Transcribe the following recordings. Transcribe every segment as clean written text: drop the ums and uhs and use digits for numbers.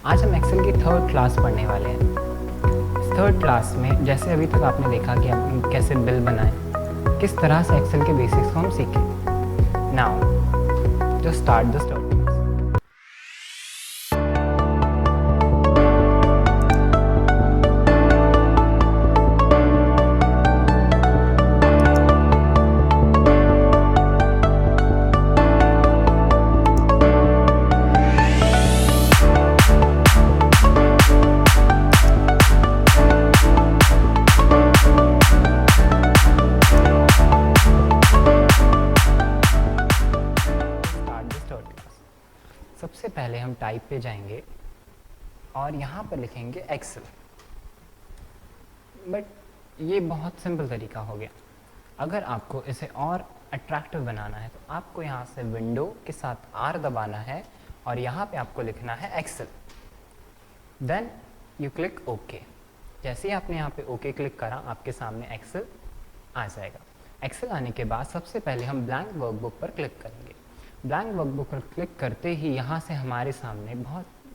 आज हम एक्सेल की थर्ड क्लास पढ़ने वाले हैं। इस थर्ड क्लास में जैसे अभी तक आपने देखा कि हम कैसे बिल बनाएं, किस तरह से एक्सेल के बेसिक्स को हम सीखें। Now just start the study. सबसे पहले हम टाइप पे जाएंगे और यहाँ पर लिखेंगे एक्सेल। बट ये बहुत सिंपल तरीका हो गया। अगर आपको इसे और अट्रैक्टिव बनाना है तो आपको यहाँ से विंडो के साथ R दबाना है और यहाँ पे आपको लिखना है Excel. Then you click okay. जैसे ही आपने यहाँ पे ओके क्लिक करा, आपके सामने एक्सेल आ जाएगा। एक्सेल आने के बाद सबसे पहले हम ब्लैंक वर्कबुक पर क्लिक करेंगे। ब्लैंक वर्कबुक पर क्लिक करते ही यहाँ से हमारे सामने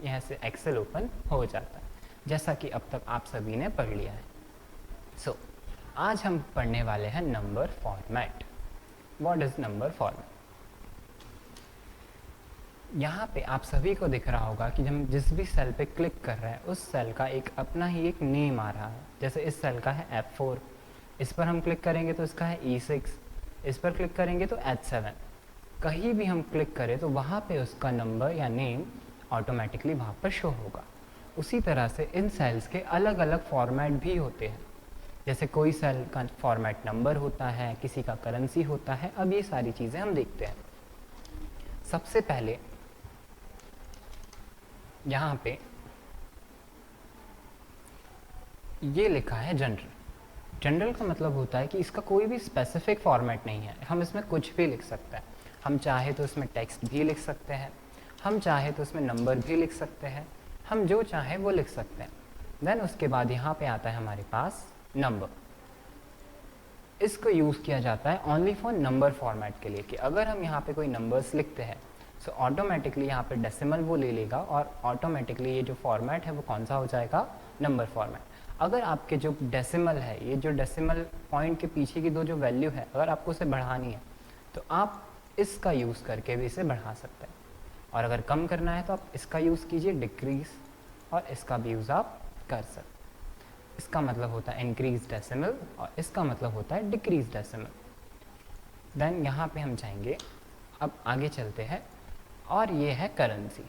यहाँ से एक्सेल ओपन हो जाता है, जैसा कि अब तक आप सभी ने पढ़ लिया है। सो आज हम पढ़ने वाले हैं number format. What is number format? यहाँ पे आप सभी को दिख रहा होगा कि हम जिस भी सेल पे क्लिक कर रहे हैं उस सेल का एक अपना ही एक नेम आ रहा है। जैसे इस सेल का है F4, इस पर हम क्लिक करेंगे तो इसका है E6, इस पर क्लिक करेंगे तो H7। कहीं भी हम क्लिक करें तो वहाँ पे उसका नंबर या नेम ऑटोमेटिकली वहाँ पर शो होगा। उसी तरह से इन सेल्स के अलग अलग फॉर्मेट भी होते हैं। जैसे कोई सेल का फॉर्मेट नंबर होता है, किसी का करेंसी होता है। अब ये सारी चीज़ें हम देखते हैं। सबसे पहले यहाँ पे ये लिखा है जनरल। जनरल का मतलब होता है कि इसका कोई भी स्पेसिफिक फॉर्मेट नहीं है, हम इसमें कुछ भी लिख सकते हैं। हम चाहे तो इसमें टेक्स्ट भी लिख सकते हैं, हम चाहे तो इसमें नंबर भी लिख सकते हैं, हम जो चाहे वो लिख सकते हैं। देन उसके बाद यहाँ पे आता है हमारे पास नंबर। इसको यूज़ किया जाता है ओनली फॉर नंबर फॉर्मेट के लिए, कि अगर हम यहाँ पे कोई नंबर्स लिखते हैं सो ऑटोमेटिकली यहाँ पे डेसिमल वो ले लेगा और ऑटोमेटिकली ये जो फॉर्मेट है वो कौन सा हो जाएगा? Number format. अगर आपके जो डेसिमल है, ये जो डेसिमल पॉइंट के पीछे की दो जो वैल्यू है, अगर आपको उसे बढ़ानी है तो आप इसका यूज़ करके भी इसे बढ़ा सकते हैं। और अगर कम करना है तो आप इसका यूज़ कीजिए डिक्रीज, और इसका भी यूज़ आप कर सकते हैं। इसका मतलब होता है इंक्रीज डेसिमल और इसका मतलब होता है डिक्रीज डेसिमल। देन यहाँ पे हम जाएंगे, अब आगे चलते हैं, और ये है करेंसी।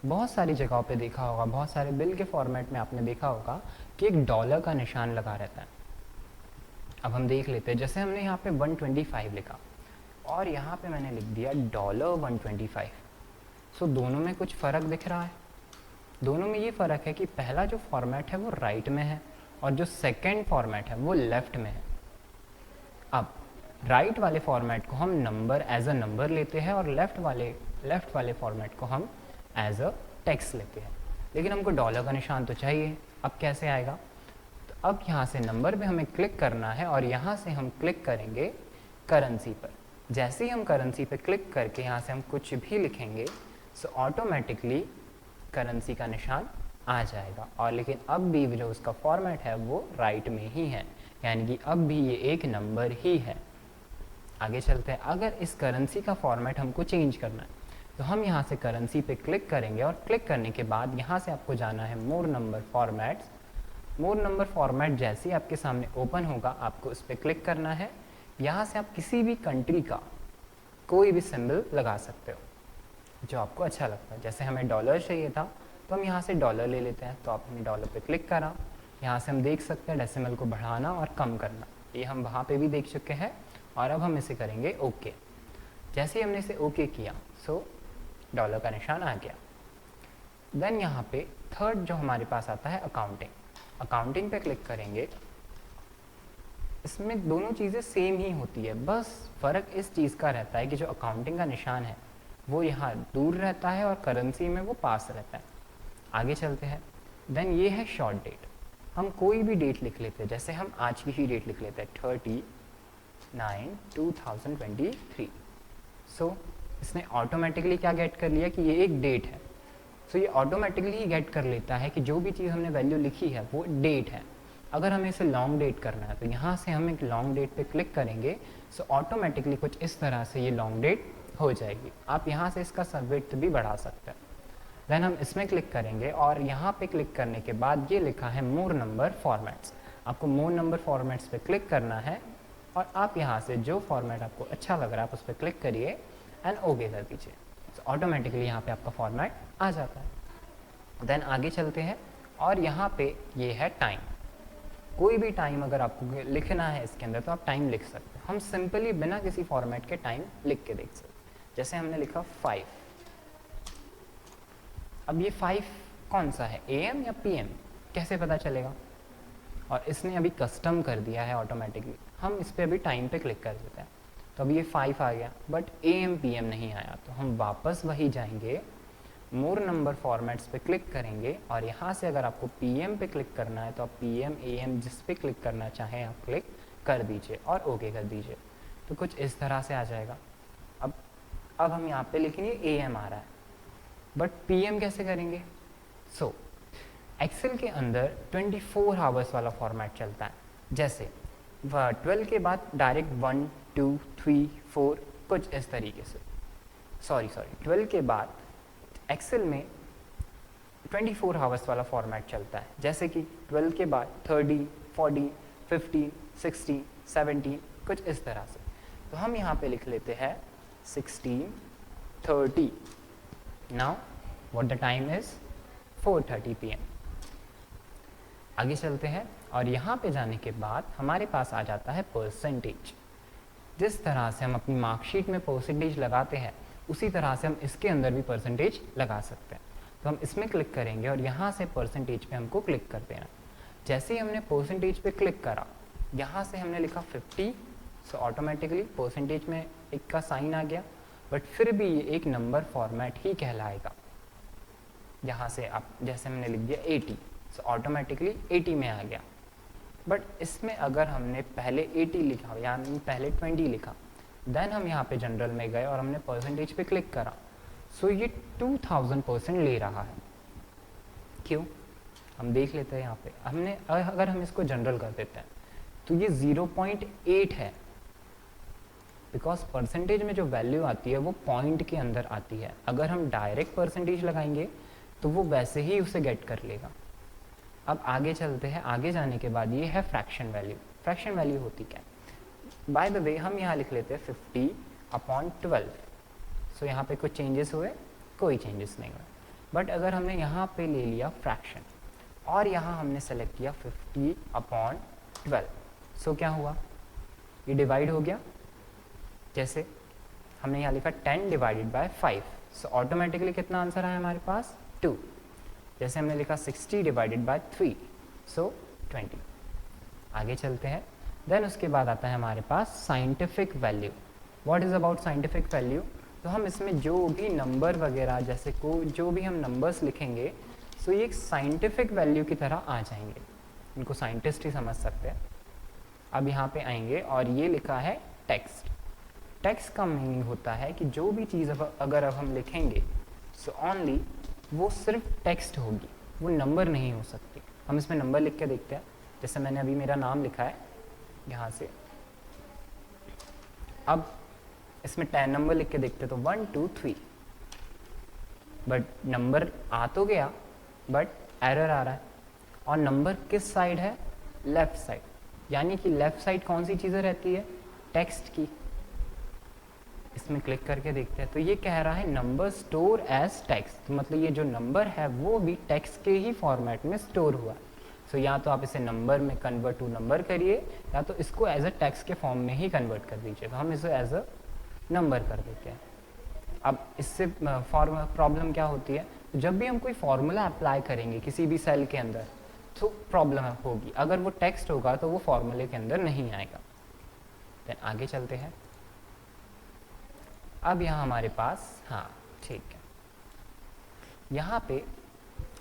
बहुत सारी जगहों पे देखा होगा, बहुत सारे बिल के फॉर्मेट में आपने देखा होगा कि एक डॉलर का निशान लगा रहता है। अब हम देख लेते हैं, जैसे हमने यहाँ पे 125 लिखा और यहाँ पे मैंने लिख दिया $125। सो दोनों में कुछ फ़र्क दिख रहा है। दोनों में ये फ़र्क है कि पहला जो फॉर्मेट है वो राइट में है और जो सेकंड फॉर्मेट है वो लेफ़्ट में है। अब राइट वाले फॉर्मेट को हम नंबर एज अ नंबर लेते हैं और लेफ़्ट वाले फॉर्मेट को हम एज अ टेक्स्ट लेते हैं। लेकिन हमको डॉलर का निशान तो चाहिए। अब कैसे आएगा? तो अब यहाँ से नंबर पे हमें क्लिक करना है और यहाँ से हम क्लिक करेंगे करेंसी पर। जैसे ही हम करेंसी पे क्लिक करके यहाँ से हम कुछ भी लिखेंगे सो ऑटोमेटिकली करेंसी का निशान आ जाएगा। और लेकिन अब भी जो उसका फॉर्मेट है वो राइट में ही है, यानी कि अब भी ये एक नंबर ही है। आगे चलते हैं। अगर इस करेंसी का फॉर्मेट हमको चेंज करना है तो हम यहाँ से करेंसी पे क्लिक करेंगे और क्लिक करने के बाद यहाँ से आपको जाना है मोर नंबर फॉर्मेट्स। मोर नंबर फॉर्मेट जैसे ही आपके सामने ओपन होगा, आपको उस पर क्लिक करना है। यहाँ से आप किसी भी कंट्री का कोई भी सिंबल लगा सकते हो जो आपको अच्छा लगता है। जैसे हमें डॉलर चाहिए था तो हम यहाँ से डॉलर ले लेते हैं, तो आपने डॉलर पे क्लिक करा। यहाँ से हम देख सकते हैं डेसिमल को बढ़ाना और कम करना, ये हम वहाँ पे भी देख चुके हैं। और अब हम इसे करेंगे ओके। जैसे ही हमने इसे ओके किया सो डॉलर का निशान आ गया। देन यहाँ पे थर्ड जो हमारे पास आता है अकाउंटिंग। अकाउंटिंग पे क्लिक करेंगे। इसमें दोनों चीज़ें सेम ही होती है, बस फ़र्क इस चीज़ का रहता है कि जो अकाउंटिंग का निशान है वो यहाँ दूर रहता है और करेंसी में वो पास रहता है। आगे चलते हैं। देन ये है शॉर्ट डेट। हम कोई भी डेट लिख लेते हैं, जैसे हम आज की ही डेट लिख लेते हैं 30/9/2023। सो इसने ऑटोमेटिकली क्या गेट कर लिया कि ये एक डेट है। सो ये ऑटोमेटिकली ही गेट कर लेता है कि जो भी चीज़ हमने वैल्यू लिखी है वो डेट है। अगर हमें इसे लॉन्ग डेट करना है तो यहाँ से हम एक लॉन्ग डेट पे क्लिक करेंगे, सो ऑटोमेटिकली कुछ इस तरह से ये लॉन्ग डेट हो जाएगी। आप यहाँ से इसका विड्थ भी बढ़ा सकते हैं। देन हम इसमें क्लिक करेंगे और यहाँ पे क्लिक करने के बाद ये लिखा है मोर नंबर फॉर्मेट्स। आपको मोर नंबर फॉर्मेट्स पे क्लिक करना है और आप यहाँ से जो फॉर्मेट आपको अच्छा लग रहा है आप उस पर क्लिक करिए एंड ओके कर दीजिए। तो ऑटोमेटिकली यहाँ पे आपका फॉर्मेट आ जाता है। देन आगे चलते हैं और यहाँ पे ये है टाइम। कोई भी टाइम अगर आपको लिखना है इसके अंदर तो आप टाइम लिख सकते हैं। हम सिंपली बिना किसी फॉर्मेट के टाइम लिख के देख सकते हैं। जैसे हमने लिखा 5। अब ये 5 कौन सा है, AM या PM, कैसे पता चलेगा? और इसने अभी कस्टम कर दिया है ऑटोमेटिकली। हम इस पर अभी टाइम पे क्लिक कर देते हैं तो अभी ये 5 आ गया, बट AM PM नहीं आया। तो हम वापस वही जाएंगे, मोर नंबर फॉर्मेट्स पे क्लिक करेंगे और यहाँ से अगर आपको PM पे क्लिक करना है तो आप PM AM जिस पे क्लिक करना चाहें आप क्लिक कर दीजिए और ओके कर दीजिए। तो कुछ इस तरह से आ जाएगा। अब हम यहाँ पे लिखेंगे AM आ रहा है, बट PM कैसे करेंगे? सो एक्सेल के अंदर 24 आवर्स वाला फॉर्मेट चलता है। जैसे 12 के बाद डायरेक्ट 1 2 3 4 कुछ इस तरीके से, सॉरी 12 के बाद एक्सेल में 24 आवर्स वाला फॉर्मेट चलता है। जैसे कि 12 के बाद 30 40 50 60 17 कुछ इस तरह से। तो हम यहाँ पे लिख लेते हैं 16:30। Now what the time is 4:30 PM। आगे चलते हैं और यहाँ पे जाने के बाद हमारे पास आ जाता है परसेंटेज। जिस तरह से हम अपनी मार्कशीट में परसेंटेज लगाते हैं उसी तरह से हम इसके अंदर भी परसेंटेज लगा सकते हैं। तो हम इसमें क्लिक करेंगे और यहाँ से परसेंटेज पे हमको क्लिक कर देना। जैसे ही हमने परसेंटेज पे क्लिक करा, यहाँ से हमने लिखा 50, सो ऑटोमेटिकली परसेंटेज में एक का साइन आ गया, बट फिर भी ये एक नंबर फॉर्मेट ही कहलाएगा। यहाँ से आप जैसे हमने लिख दिया 80, सो ऑटोमेटिकली 80 में आ गया। बट इसमें अगर हमने पहले 80 लिखा यानी पहले 20 लिखा, देन हम यहाँ पे जनरल में गए और हमने परसेंटेज पे क्लिक करा, सो ये 2000% ले रहा है। क्यों? हम देख लेते हैं यहाँ पे। हमने अगर हम इसको जनरल कर देते हैं तो ये 0.8 है, बिकॉज परसेंटेज में जो वैल्यू आती है वो पॉइंट के अंदर आती है। अगर हम डायरेक्ट परसेंटेज लगाएंगे तो वो वैसे ही उसे गेट कर लेगा। अब आगे चलते हैं। आगे जाने के बाद ये है फ्रैक्शन वैल्यू। फ्रैक्शन वैल्यू होती क्या है? बाय द वे हम यहाँ लिख लेते हैं 50/12। सो यहाँ पे कुछ चेंजेस हुए? कोई चेंजेस नहीं हुए। बट अगर हमने यहाँ पे ले लिया फ्रैक्शन और यहाँ हमने सेलेक्ट किया 50/12, सो क्या हुआ? ये डिवाइड हो गया। जैसे हमने यहाँ लिखा 10/5, सो ऑटोमेटिकली कितना आंसर आया हमारे पास? 2। जैसे हमने लिखा 60/3, सो 20। आगे चलते हैं। देन उसके बाद आता है हमारे पास scientific value. What is about scientific value? तो हम इसमें जो भी नंबर वगैरह जैसे जो भी हम नंबर्स लिखेंगे, सो ये एक साइंटिफिक वैल्यू की तरह आ जाएंगे। इनको साइंटिस्ट ही समझ सकते हैं। अब यहाँ पे आएंगे और ये लिखा है टेक्स्ट। टेक्स्ट का मीनिंग होता है कि जो भी चीज़ अगर अब हम लिखेंगे, सो ओनली वो सिर्फ टेक्स्ट होगी, वो नंबर नहीं हो सकती। हम इसमें नंबर लिख के देखते हैं। जैसे मैंने अभी मेरा नाम लिखा है यहाँ से, अब इसमें 10 नंबर लिख के देखते तो 1 2 3, बट नंबर आ तो गया बट एरर आ रहा है। और नंबर किस साइड है? Left side. यानी कि लेफ्ट साइड कौन सी चीज़ें रहती है? टेक्स्ट की। इसमें क्लिक करके देखते हैं तो ये कह रहा है नंबर स्टोर एज टेक्स्ट। मतलब ये जो नंबर है वो भी टेक्स्ट के ही फॉर्मेट में स्टोर हुआ। सो या तो आप इसे नंबर में कन्वर्ट टू नंबर करिए या तो इसको एज अ टेक्स्ट के फॉर्म में ही कन्वर्ट कर दीजिए। तो हम इसे एज अ नंबर कर देते हैं। अब इससे प्रॉब्लम क्या होती है? जब भी हम कोई फॉर्मूला अप्लाई करेंगे किसी भी सेल के अंदर तो प्रॉब्लम होगी। अगर वो टेक्स्ट होगा तो वो फॉर्मूले के अंदर नहीं आएगा। देन आगे चलते हैं। अब यहाँ हमारे पास, हाँ ठीक है, यहाँ पे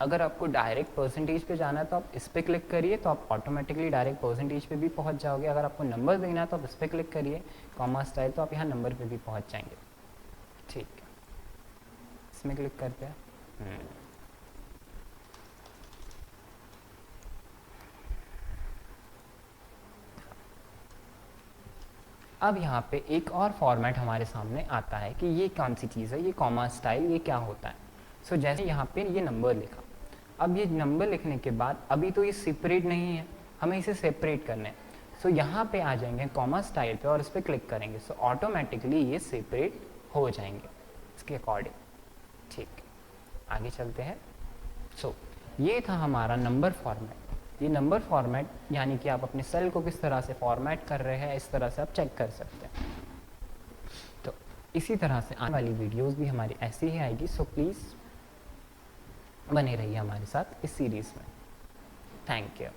अगर आपको डायरेक्ट परसेंटेज पे जाना है तो आप इस पर क्लिक करिए तो आप ऑटोमेटिकली डायरेक्ट परसेंटेज पे भी पहुँच जाओगे। अगर आपको नंबर देना है तो आप इस पर क्लिक करिए कॉमा स्टाइल, तो आप यहाँ नंबर पे भी पहुँच जाएंगे। ठीक है, इसमें क्लिक करते हैं। अब यहाँ पे एक और फॉर्मेट हमारे सामने आता है कि ये कौन सी चीज़ है, ये कॉमा स्टाइल, ये क्या होता है। सो जैसे यहाँ पे ये नंबर लिखा, अब ये नंबर लिखने के बाद अभी तो ये सेपरेट नहीं है, हमें इसे सेपरेट करना है। सो यहाँ पे आ जाएंगे कॉमा स्टाइल पे और इस पर क्लिक करेंगे, सो ऑटोमेटिकली ये सेपरेट हो जाएंगे इसके अकॉर्डिंग। ठीक, आगे चलते हैं। सो ये था हमारा नंबर फॉर्मेट। ये नंबर फॉर्मेट यानी कि आप अपने सेल को किस तरह से फॉर्मेट कर रहे हैं, इस तरह से आप चेक कर सकते हैं। तो इसी तरह से आने वाली वीडियोस भी हमारी ऐसी ही आएगी। सो प्लीज़ बने रहिए हमारे साथ इस सीरीज़ में। Thank you.